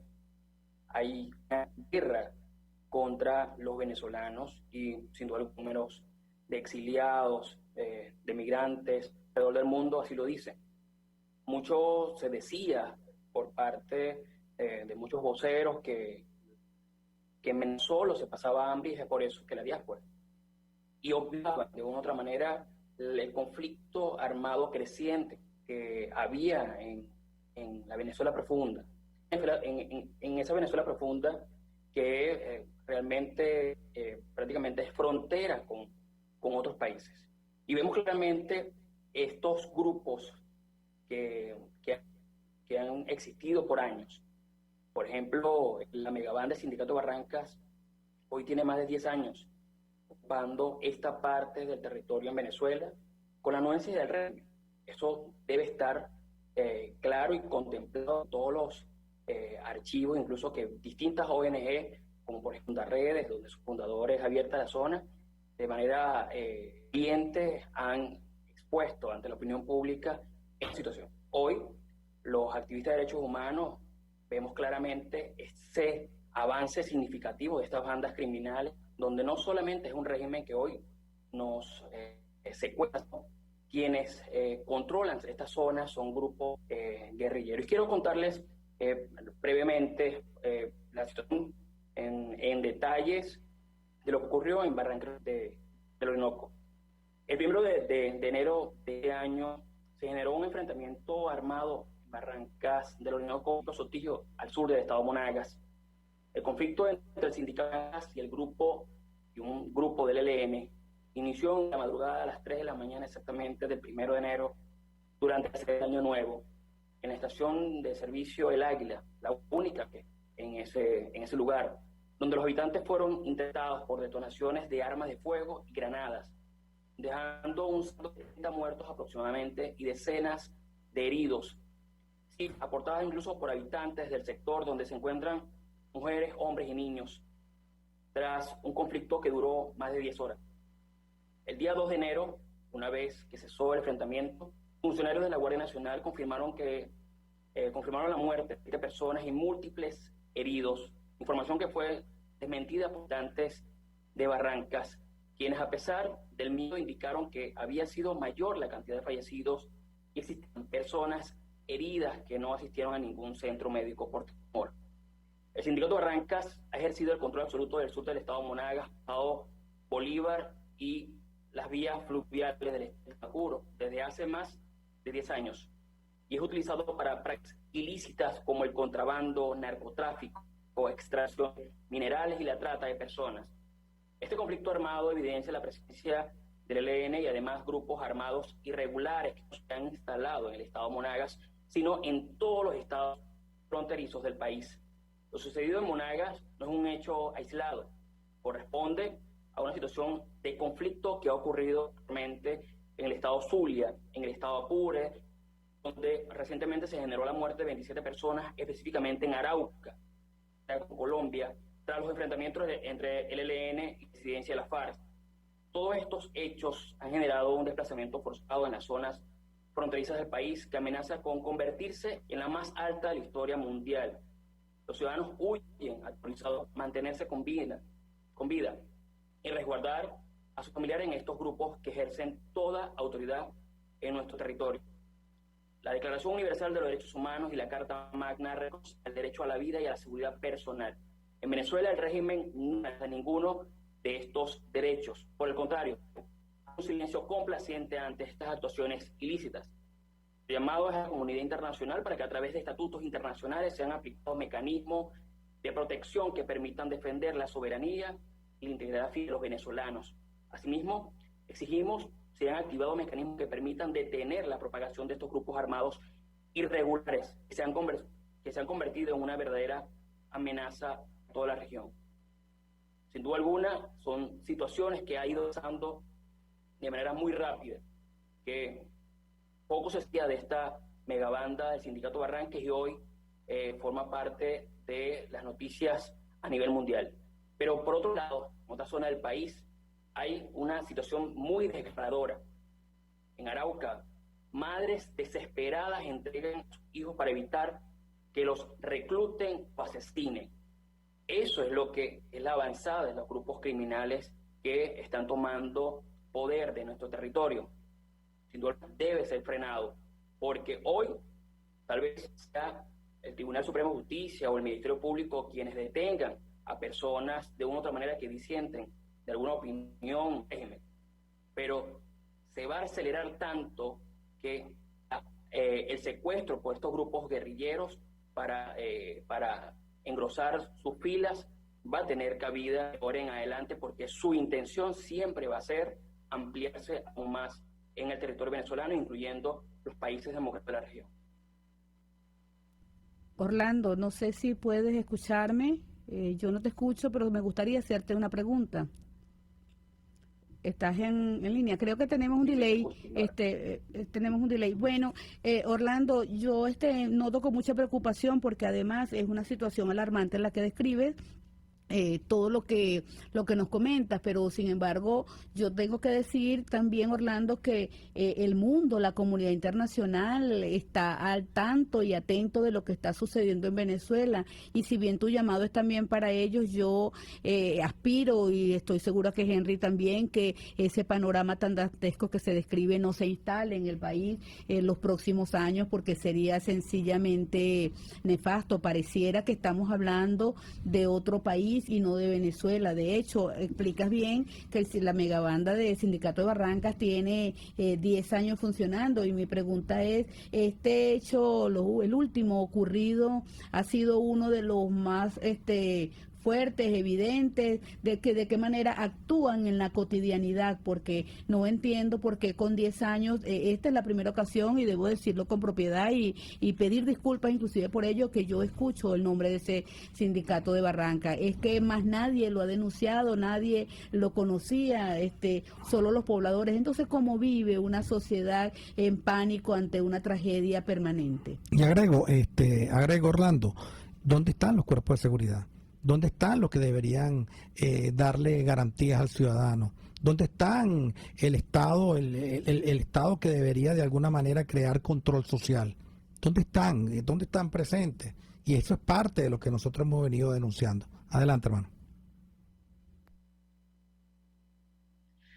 Hay una guerra contra los venezolanos y sin duda algunos números de exiliados, de migrantes alrededor del mundo así lo dicen. Mucho se decía por parte de muchos voceros que en Venezuela se pasaba hambre, y es por eso que la diáspora. Y obviaban de una u otra manera el conflicto armado creciente que había en la Venezuela profunda. En esa Venezuela profunda que realmente prácticamente es frontera con otros países. Y vemos claramente estos grupos que han existido por años. Por ejemplo, la megabanda del Sindicato Barrancas hoy tiene más de 10 años ocupando esta parte del territorio en Venezuela con la anuencia del régimen. Eso debe estar claro y contemplado en todos los archivos, incluso que distintas ONG, como por ejemplo Redes, donde sus fundadores Abierta la Zona, de manera cliente han expuesto ante la opinión pública esta situación. Hoy, los activistas de derechos humanos vemos claramente ese avance significativo de estas bandas criminales, donde no solamente es un régimen que hoy nos secuestra, quienes controlan estas zonas son grupos guerrilleros. Y quiero contarles brevemente la situación en detalles de lo que ocurrió en Barrancas del Orinoco. El 1 de enero de este año se generó un enfrentamiento armado en Barrancas del Orinoco, Sotillo, al sur del estado Monagas. El conflicto entre el sindicato y un grupo del ELN inició en la madrugada a las 3 de la mañana exactamente del 1 de enero durante el año nuevo en la estación de servicio El Águila, la única que en ese lugar, donde los habitantes fueron intentados por detonaciones de armas de fuego y granadas, dejando un saldo de 30 muertos aproximadamente y decenas de heridos, sí, aportadas incluso por habitantes del sector donde se encuentran mujeres, hombres y niños, tras un conflicto que duró más de 10 horas. El día 2 de enero, una vez que cesó el enfrentamiento, funcionarios de la Guardia Nacional confirmaron la muerte de 7 personas y múltiples heridos, información que fue desmentida por habitantes de Barrancas, quienes a pesar del miedo indicaron que había sido mayor la cantidad de fallecidos y existen personas heridas que no asistieron a ningún centro médico por temor. El Sindicato de Barrancas ha ejercido el control absoluto del sur del estado Monagas, estado Bolívar y las vías fluviales del estado Apuro desde hace más de 10 años, y es utilizado para prácticas ilícitas como el contrabando, narcotráfico, extracción de minerales y la trata de personas. Este conflicto armado evidencia la presencia del ELN y además grupos armados irregulares que no se han instalado en el estado Monagas, sino en todos los estados fronterizos del país. Lo sucedido en Monagas no es un hecho aislado, corresponde a una situación de conflicto que ha ocurrido realmente en el estado Zulia, en el estado Apure, donde recientemente se generó la muerte de 27 personas, específicamente en Arauca, Colombia, tras los enfrentamientos entre el ELN y la disidencia de la FARC. Todos estos hechos han generado un desplazamiento forzado en las zonas fronterizas del país que amenaza con convertirse en la más alta de la historia mundial. Los ciudadanos huyen aterrorizados mantenerse con vida y resguardar a sus familiares en estos grupos que ejercen toda autoridad en nuestro territorio. La Declaración Universal de los Derechos Humanos y la Carta Magna reconocen el derecho a la vida y a la seguridad personal. En Venezuela el régimen no da ninguno de estos derechos. Por el contrario, un silencio complaciente ante estas actuaciones ilícitas. El llamado es a la comunidad internacional para que a través de estatutos internacionales sean aplicados mecanismos de protección que permitan defender la soberanía y la integridad de los venezolanos. Asimismo, exigimos se han activado mecanismos que permitan detener la propagación de estos grupos armados irregulares que se han convertido en una verdadera amenaza a toda la región. Sin duda alguna, son situaciones que ha ido pasando de manera muy rápida, que poco se decía de esta megabanda del Sindicato Barranca y hoy forma parte de las noticias a nivel mundial. Pero por otro lado, en otra zona del país, hay una situación muy desgarradora. En Arauca, madres desesperadas entregan a sus hijos para evitar que los recluten o asesinen. Eso es lo que es la avanzada de los grupos criminales que están tomando poder de nuestro territorio. Sin duda debe ser frenado, porque hoy tal vez sea el Tribunal Supremo de Justicia o el Ministerio Público quienes detengan a personas de una u otra manera que disienten de alguna opinión, pero se va a acelerar tanto que el secuestro por estos grupos guerrilleros para engrosar sus filas va a tener cabida de ahora en adelante, porque su intención siempre va a ser ampliarse aún más en el territorio venezolano, incluyendo los países democráticos de la región. Orlando, no sé si puedes escucharme, yo no te escucho, pero me gustaría hacerte una pregunta. Estás en línea, creo que tenemos un delay, tenemos un delay. Bueno, Orlando, yo noto con mucha preocupación porque además es una situación alarmante en la que describes. Todo lo que nos comentas, pero sin embargo yo tengo que decir también, Orlando, que el mundo, la comunidad internacional está al tanto y atento de lo que está sucediendo en Venezuela, y si bien tu llamado es también para ellos, yo aspiro, y estoy segura que Henry también, que ese panorama tan dantesco que se describe no se instale en el país en los próximos años, porque sería sencillamente nefasto. Pareciera que estamos hablando de otro país y no de Venezuela. De hecho, explicas bien que la megabanda del Sindicato de Barrancas tiene 10 años funcionando, y mi pregunta es, este hecho, el último ocurrido, ha sido uno de los más fuertes, evidentes, de qué manera actúan en la cotidianidad, porque no entiendo por qué con 10 años, esta es la primera ocasión, y debo decirlo con propiedad y pedir disculpas inclusive por ello, que yo escucho el nombre de ese Sindicato de Barranca. Es que más nadie lo ha denunciado, nadie lo conocía, solo los pobladores. Entonces, ¿cómo vive una sociedad en pánico ante una tragedia permanente? Y agrego, Orlando, ¿dónde están los cuerpos de seguridad? ¿Dónde están los que deberían darle garantías al ciudadano? ¿Dónde están el Estado, el Estado que debería de alguna manera crear control social? ¿Dónde están? ¿Dónde están presentes? Y eso es parte de lo que nosotros hemos venido denunciando. Adelante, hermano.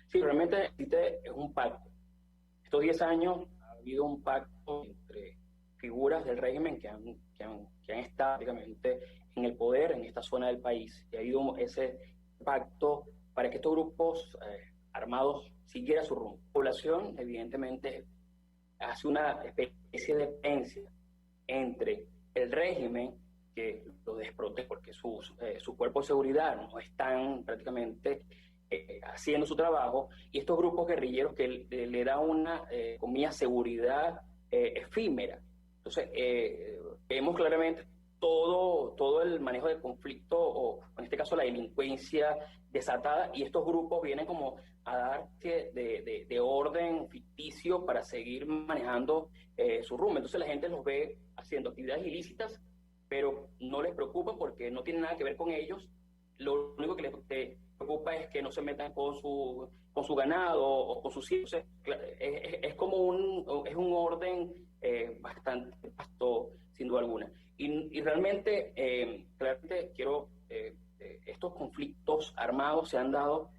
Sí, realmente es un pacto. Estos 10 años ha habido un pacto entre figuras del régimen que han estado prácticamente en el poder en esta zona del país, y ha habido ese pacto para que estos grupos armados siguieran su rumbo. La población, evidentemente, hace una especie de diferencia entre el régimen, que lo desprotege porque su cuerpo de seguridad no están prácticamente haciendo su trabajo, y estos grupos guerrilleros que le da una comillas seguridad efímera. Entonces, vemos claramente todo el manejo del conflicto, o en este caso la delincuencia desatada, y estos grupos vienen como a dar de orden ficticio auspicio para seguir manejando su rumbo. Entonces la gente los ve haciendo actividades ilícitas, pero no les preocupa porque no tiene nada que ver con ellos. Lo único que les preocupa es que no se metan con su ganado o con sus hijos. Es como un orden bastante vasto, sin duda alguna. Y realmente, claramente quiero, estos conflictos armados se han dado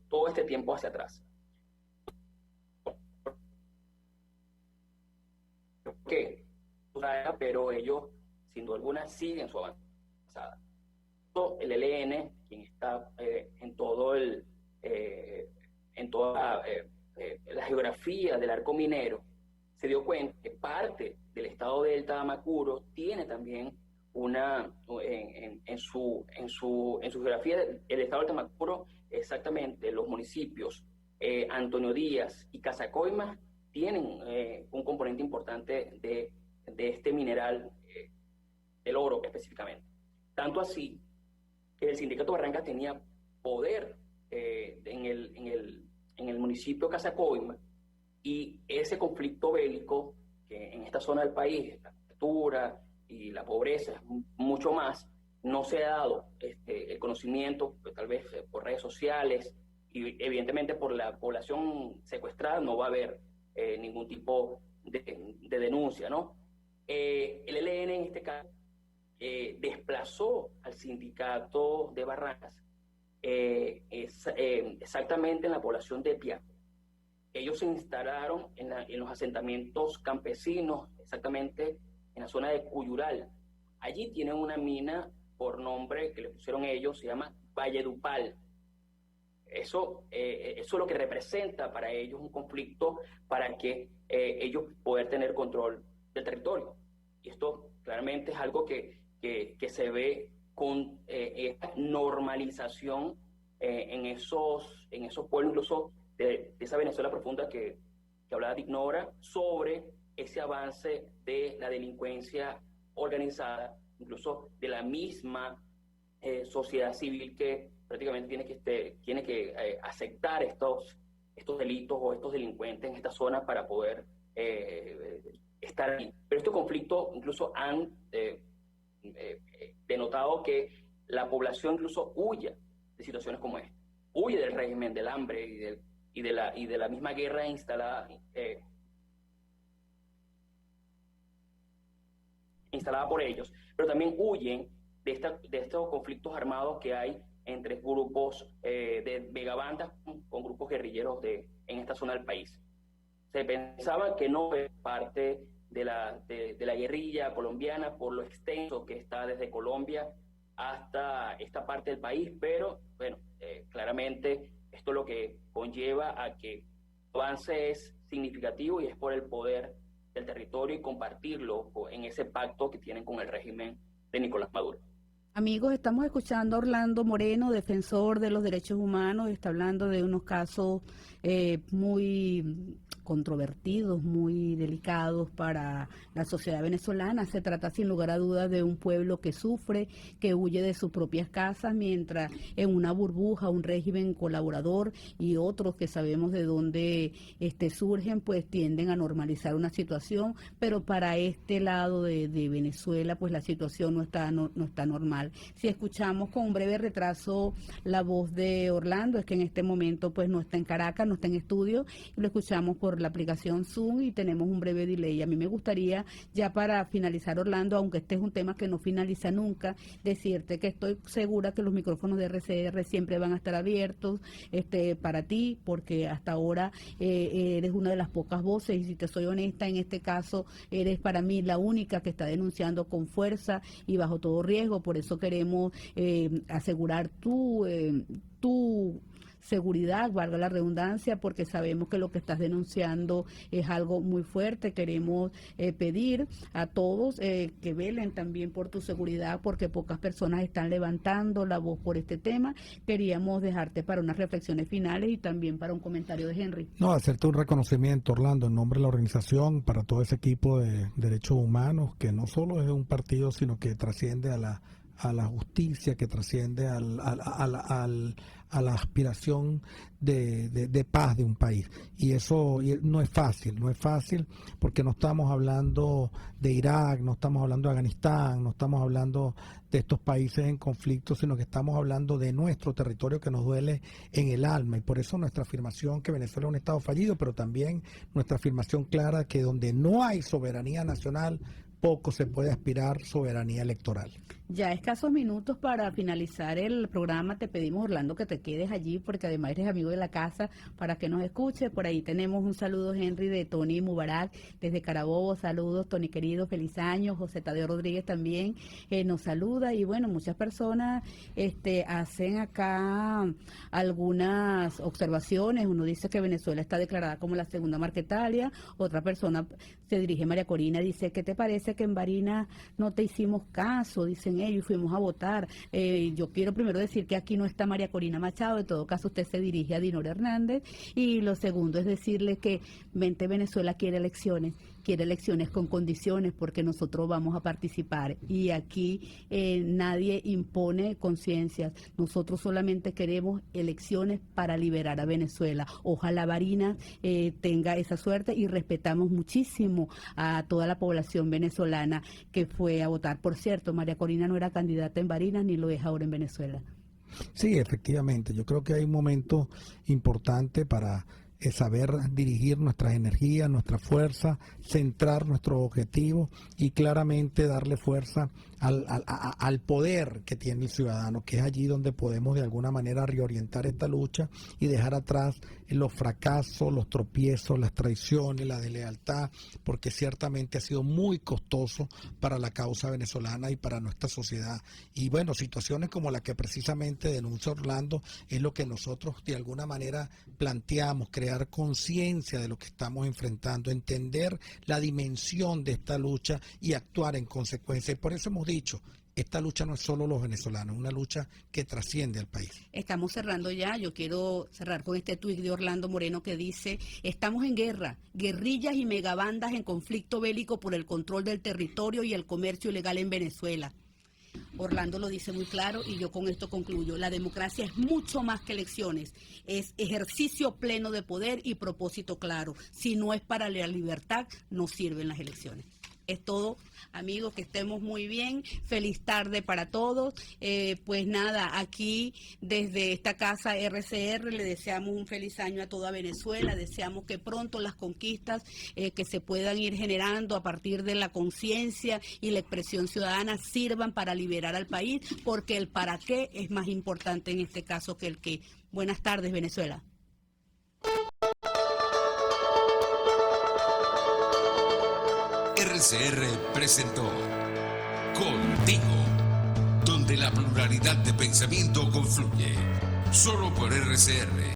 todo este tiempo hacia atrás. ¿Por qué? Pero ellos, sin duda alguna, siguen su avanzada. El ELN, quien está en toda la geografía del arco minero, se dio cuenta que parte del estado de Delta de Amacuro tiene también en su geografía, el estado de Delta de Amacuro, exactamente los municipios Antonio Díaz y Casacoima tienen un componente importante de este mineral, el oro específicamente. Tanto así que el sindicato Barrancas tenía poder en el municipio Casacoima, y ese conflicto bélico, que en esta zona del país, la altura y la pobreza es mucho más, no se ha dado el conocimiento, pues, tal vez por redes sociales, y evidentemente por la población secuestrada no va a haber ningún tipo de denuncia, ¿no? El ELN en este caso desplazó al sindicato de Barrancas exactamente en la población de Piaco. Ellos se instalaron en los asentamientos campesinos, exactamente en la zona de Cuyural. Allí tienen una mina por nombre que le pusieron ellos, se llama Valledupal. Eso es lo que representa para ellos un conflicto para que ellos puedan tener control del territorio. Y esto claramente es algo que se ve con esta normalización en esos pueblos, incluso de esa Venezuela profunda que hablaba Dignora, sobre ese avance de la delincuencia organizada, incluso de la misma sociedad civil que prácticamente tiene que aceptar estos delitos o estos delincuentes en esta zona para poder estar ahí. Pero este conflicto incluso han denotado que la población incluso huye de situaciones como esta, huye del régimen, del hambre y de la misma guerra instalada por ellos, pero también huyen de estos conflictos armados que hay entre grupos de megabandas con grupos guerrilleros en esta zona del país. Se pensaba que no es parte de la guerrilla colombiana por lo extenso que está desde Colombia hasta esta parte del país, pero bueno, claramente esto lo que conlleva a que el avance es significativo y es por el poder del territorio y compartirlo en ese pacto que tienen con el régimen de Nicolás Maduro. Amigos, estamos escuchando a Orlando Moreno, defensor de los derechos humanos, está hablando de unos casos muy controvertidos, muy delicados para la sociedad venezolana. Se trata sin lugar a dudas de un pueblo que sufre, que huye de sus propias casas, mientras en una burbuja, un régimen colaborador y otros que sabemos de dónde surgen, pues tienden a normalizar una situación, pero para este lado de Venezuela, pues la situación no está normal. Si escuchamos con un breve retraso la voz de Orlando, es que en este momento pues no está en Caracas, no está en estudio, y lo escuchamos por la aplicación Zoom y tenemos un breve delay. A mí me gustaría, ya para finalizar, Orlando, aunque este es un tema que no finaliza nunca, decirte que estoy segura que los micrófonos de RCR siempre van a estar abiertos para ti, porque hasta ahora eres una de las pocas voces, y si te soy honesta, en este caso eres para mí la única que está denunciando con fuerza y bajo todo riesgo. Por eso queremos asegurar tu seguridad, valga la redundancia, porque sabemos que lo que estás denunciando es algo muy fuerte. Queremos pedir a todos que velen también por tu seguridad, porque pocas personas están levantando la voz por este tema. Queríamos dejarte para unas reflexiones finales y también para un comentario de Henry. No, hacerte un reconocimiento, Orlando, en nombre de la organización, para todo ese equipo de derechos humanos, que no solo es un partido, sino que trasciende a a la justicia, que trasciende a la aspiración de paz de un país. Y eso no es fácil porque no estamos hablando de Irak, no estamos hablando de Afganistán, no estamos hablando de estos países en conflicto, sino que estamos hablando de nuestro territorio, que nos duele en el alma. Y por eso nuestra afirmación que Venezuela es un Estado fallido, pero también nuestra afirmación clara que donde no hay soberanía nacional, poco se puede aspirar soberanía electoral. Ya escasos minutos para finalizar el programa, te pedimos, Orlando, que te quedes allí porque además eres amigo de la casa para que nos escuche. Por ahí tenemos un saludo, Henry, de Tony Mubarak desde Carabobo. Saludos, Tony querido, feliz año. José Tadeo Rodríguez también nos saluda. Y bueno, muchas personas hacen acá algunas observaciones. Uno dice que Venezuela está declarada como la segunda Marquetalia. Otra persona se dirige, María Corina, dice: ¿qué te parece que en Barinas no te hicimos caso? Dicen ellos, y fuimos a votar. Yo quiero primero decir que aquí no está María Corina Machado, en todo caso usted se dirige a Dinora Hernández. Y lo segundo es decirle que Vente Venezuela quiere elecciones con condiciones, porque nosotros vamos a participar. Y aquí nadie impone conciencias, nosotros solamente queremos elecciones para liberar a Venezuela. Ojalá Barinas tenga esa suerte, y respetamos muchísimo a toda la población venezolana que fue a votar. Por cierto, María Corina no era candidata en Barinas ni lo es ahora en Venezuela. Sí, efectivamente, yo creo que hay un momento importante para saber dirigir nuestras energías, nuestra fuerza, centrar nuestros objetivos y claramente darle fuerza al poder que tiene el ciudadano, que es allí donde podemos de alguna manera reorientar esta lucha y dejar atrás los fracasos, los tropiezos, las traiciones, la deslealtad, porque ciertamente ha sido muy costoso para la causa venezolana y para nuestra sociedad. Y bueno, situaciones como la que precisamente denuncia Orlando es lo que nosotros de alguna manera planteamos: crear conciencia de lo que estamos enfrentando, entender la dimensión de esta lucha y actuar en consecuencia. Y por eso hemos dicho, esta lucha no es solo los venezolanos, es una lucha que trasciende al país. Estamos cerrando ya. Yo quiero cerrar con este tuit de Orlando Moreno que dice: estamos en guerra, guerrillas y megabandas en conflicto bélico por el control del territorio y el comercio ilegal en Venezuela. Orlando lo dice muy claro, y yo con esto concluyo: la democracia es mucho más que elecciones, es ejercicio pleno de poder y propósito claro. Si no es para la libertad, no sirven las elecciones. Es todo, amigos, que estemos muy bien. Feliz tarde para todos. Pues nada, aquí desde esta casa RCR le deseamos un feliz año a toda Venezuela. Deseamos que pronto las conquistas que se puedan ir generando a partir de la conciencia y la expresión ciudadana sirvan para liberar al país, porque el para qué es más importante en este caso que el qué. Buenas tardes, Venezuela. RCR presentó Contigo, donde la pluralidad de pensamiento confluye. Solo por RCR.